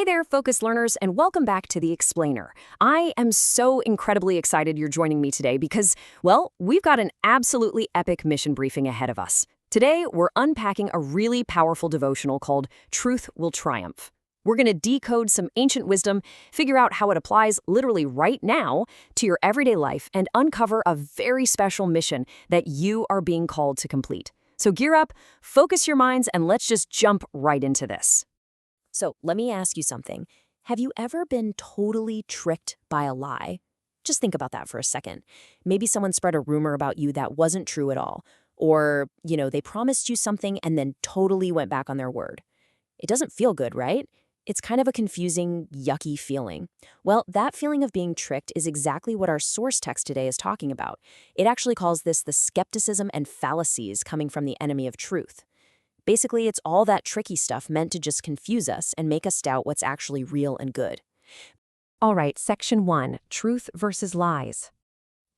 there, focused learners, and welcome back to The Explainer. I am so incredibly excited you're joining me today because, well, we've got an absolutely epic mission briefing ahead of us. Today, we're unpacking a really powerful devotional called Truth Will Triumph. We're going to decode some ancient wisdom, figure out how it applies literally right now to your everyday life, and uncover a very special mission that you are being called to complete. So gear up, focus your minds, and let's just jump right into this. So let me ask you something. Have you ever been totally tricked by a lie? Just think about that for a second. Maybe someone spread a rumor about you that wasn't true at all. Or, they promised you something and then totally went back on their word. It doesn't feel good, right? It's kind of a confusing, yucky feeling. Well, that feeling of being tricked is exactly what our source text today is talking about. It actually calls this the skepticism and fallacies coming from the enemy of truth. Basically, it's all that tricky stuff meant to just confuse us and make us doubt what's actually real and good. All right, Section 1, Truth versus Lies.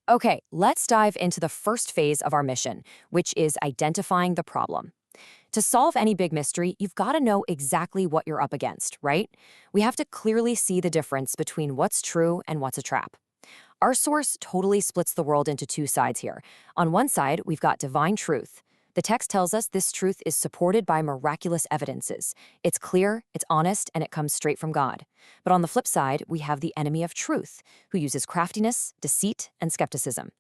Okay, let's dive into the first phase of our mission, which is identifying the problem. To solve any big mystery, you've got to know exactly what you're up against, right? We have to clearly see the difference between what's true and what's a trap. Our source totally splits the world into two sides here. On one side, we've got divine truth. The text tells us this truth is supported by miraculous evidences. It's clear, it's honest, and it comes straight from God. But on the flip side, we have the enemy of truth, who uses craftiness, deceit, and skepticism.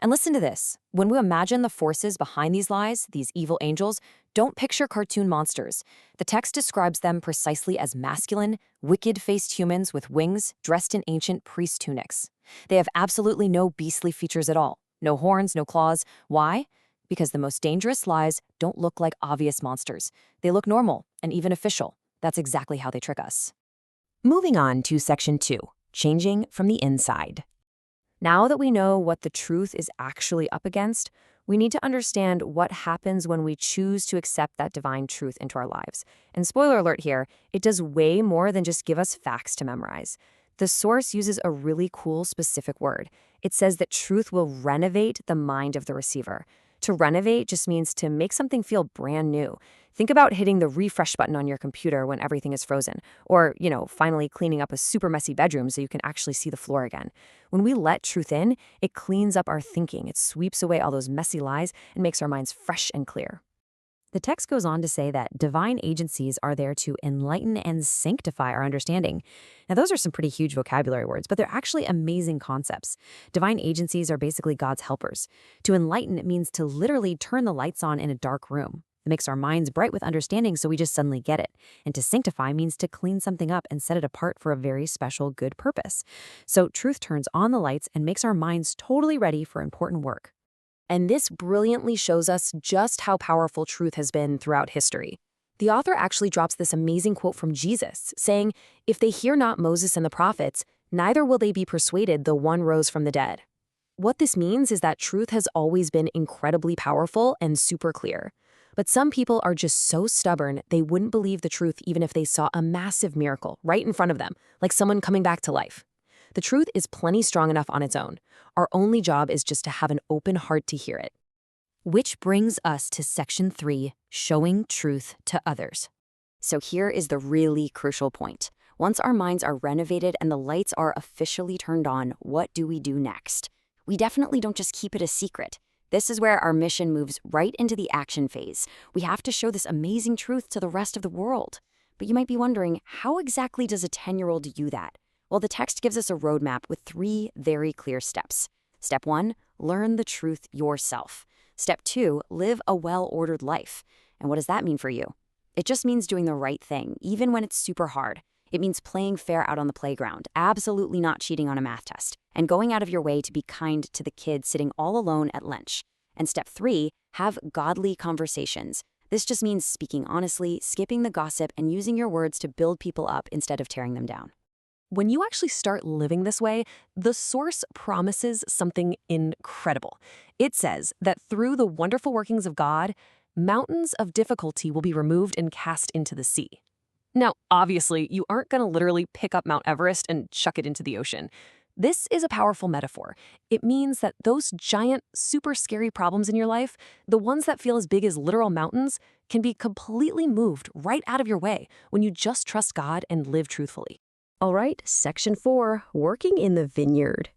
And listen to this. When we imagine the forces behind these lies, these evil angels, don't picture cartoon monsters. The text describes them precisely as masculine, wicked-faced humans with wings dressed in ancient priest tunics. They have absolutely no beastly features at all. No horns, no claws. Why? Because the most dangerous lies don't look like obvious monsters. They look normal and even official. That's exactly how they trick us. Moving on to Section 2, Changing from the Inside. Now that we know what the truth is actually up against, we need to understand what happens when we choose to accept that divine truth into our lives. And spoiler alert here, it does way more than just give us facts to memorize. The source uses a really cool specific word. It says that truth will renovate the mind of the receiver. To renovate just means to make something feel brand new. Think about hitting the refresh button on your computer when everything is frozen. Or, finally cleaning up a super messy bedroom so you can actually see the floor again. When we let truth in, it cleans up our thinking. It sweeps away all those messy lies and makes our minds fresh and clear. The text goes on to say that divine agencies are there to enlighten and sanctify our understanding. Now, those are some pretty huge vocabulary words, but they're actually amazing concepts. Divine agencies are basically God's helpers. To enlighten means to literally turn the lights on in a dark room. It makes our minds bright with understanding so we just suddenly get it. And to sanctify means to clean something up and set it apart for a very special good purpose. So truth turns on the lights and makes our minds totally ready for important work. And this brilliantly shows us just how powerful truth has been throughout history. The author actually drops this amazing quote from Jesus, saying, "If they hear not Moses and the prophets, neither will they be persuaded though one rose from the dead." What this means is that truth has always been incredibly powerful and super clear. But some people are just so stubborn they wouldn't believe the truth even if they saw a massive miracle right in front of them, like someone coming back to life. The truth is plenty strong enough on its own. Our only job is just to have an open heart to hear it. Which brings us to Section 3, Showing Truth to Others. So here is the really crucial point. Once our minds are renovated and the lights are officially turned on, what do we do next? We definitely don't just keep it a secret. This is where our mission moves right into the action phase. We have to show this amazing truth to the rest of the world. But you might be wondering, how exactly does a 10-year-old do that? Well, the text gives us a roadmap with 3 very clear steps. Step 1, learn the truth yourself. Step 2, live a well-ordered life. And what does that mean for you? It just means doing the right thing, even when it's super hard. It means playing fair out on the playground, absolutely not cheating on a math test, and going out of your way to be kind to the kid sitting all alone at lunch. And step 3, have godly conversations. This just means speaking honestly, skipping the gossip, and using your words to build people up instead of tearing them down. When you actually start living this way, the source promises something incredible. It says that through the wonderful workings of God, mountains of difficulty will be removed and cast into the sea. Now, obviously, you aren't going to literally pick up Mount Everest and chuck it into the ocean. This is a powerful metaphor. It means that those giant, super scary problems in your life, the ones that feel as big as literal mountains, can be completely moved right out of your way when you just trust God and live truthfully. All right, section 4, working in the vineyard.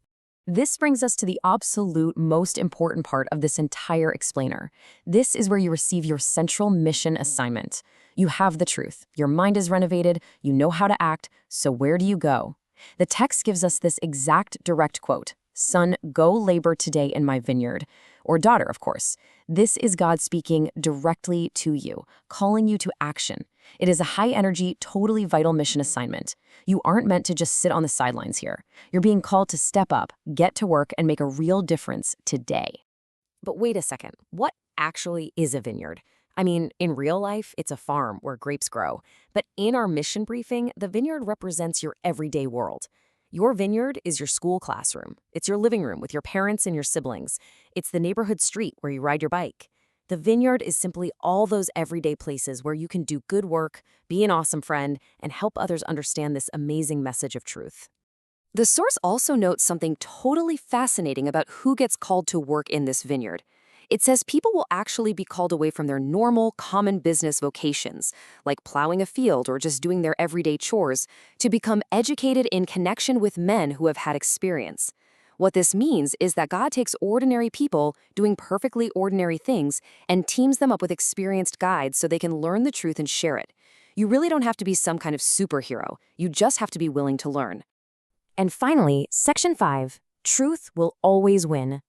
This brings us to the absolute most important part of this entire explainer. This is where you receive your central mission assignment. You have the truth. Your mind is renovated. You know how to act. So where do you go? The text gives us this exact direct quote: "Son, go labor today in my vineyard." Or daughter, of course. This is God speaking directly to you, calling you to action. It is a high-energy, totally vital mission assignment. You aren't meant to just sit on the sidelines here. You're being called to step up, get to work, and make a real difference today. But wait a second, what actually is a vineyard? I mean, in real life, it's a farm where grapes grow. But in our mission briefing, the vineyard represents your everyday world. Your vineyard is your school classroom. It's your living room with your parents and your siblings. It's the neighborhood street where you ride your bike. The vineyard is simply all those everyday places where you can do good work, be an awesome friend, and help others understand this amazing message of truth. The source also notes something totally fascinating about who gets called to work in this vineyard. It says people will actually be called away from their normal, common business vocations, like plowing a field or just doing their everyday chores, to become educated in connection with men who have had experience. What this means is that God takes ordinary people doing perfectly ordinary things and teams them up with experienced guides so they can learn the truth and share it. You really don't have to be some kind of superhero. You just have to be willing to learn. And finally, section 5, truth will always win.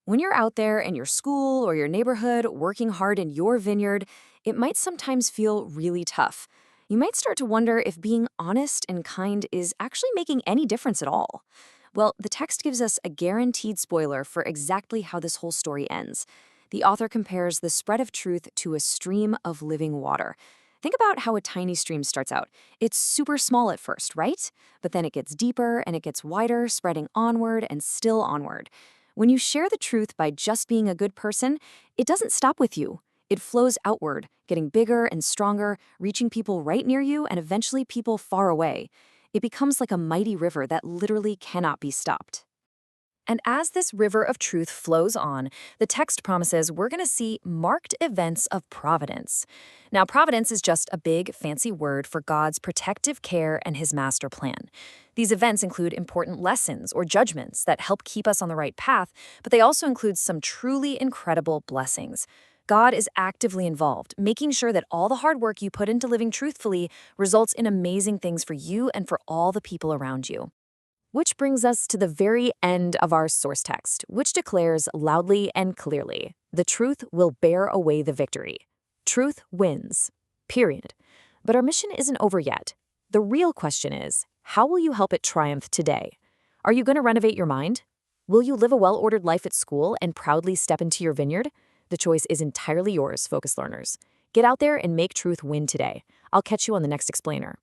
When you're out there in your school or your neighborhood working hard in your vineyard, it might sometimes feel really tough. You might start to wonder if being honest and kind is actually making any difference at all. Well, the text gives us a guaranteed spoiler for exactly how this whole story ends. The author compares the spread of truth to a stream of living water. Think about how a tiny stream starts out. It's super small at first, right? But then it gets deeper and it gets wider, spreading onward and still onward. When you share the truth by just being a good person, it doesn't stop with you. It flows outward, getting bigger and stronger, reaching people right near you and eventually people far away. It becomes like a mighty river that literally cannot be stopped. And as this river of truth flows on, the text promises we're going to see marked events of providence. Now, providence is just a big, fancy word for God's protective care and his master plan. These events include important lessons or judgments that help keep us on the right path, but they also include some truly incredible blessings. God is actively involved, making sure that all the hard work you put into living truthfully results in amazing things for you and for all the people around you. Which brings us to the very end of our source text, which declares loudly and clearly, the truth will bear away the victory. Truth wins. Period. But our mission isn't over yet. The real question is, how will you help it triumph today? Are you going to renovate your mind? Will you live a well-ordered life at school and proudly step into your vineyard? The choice is entirely yours, focused learners. Get out there and make truth win today. I'll catch you on the next explainer.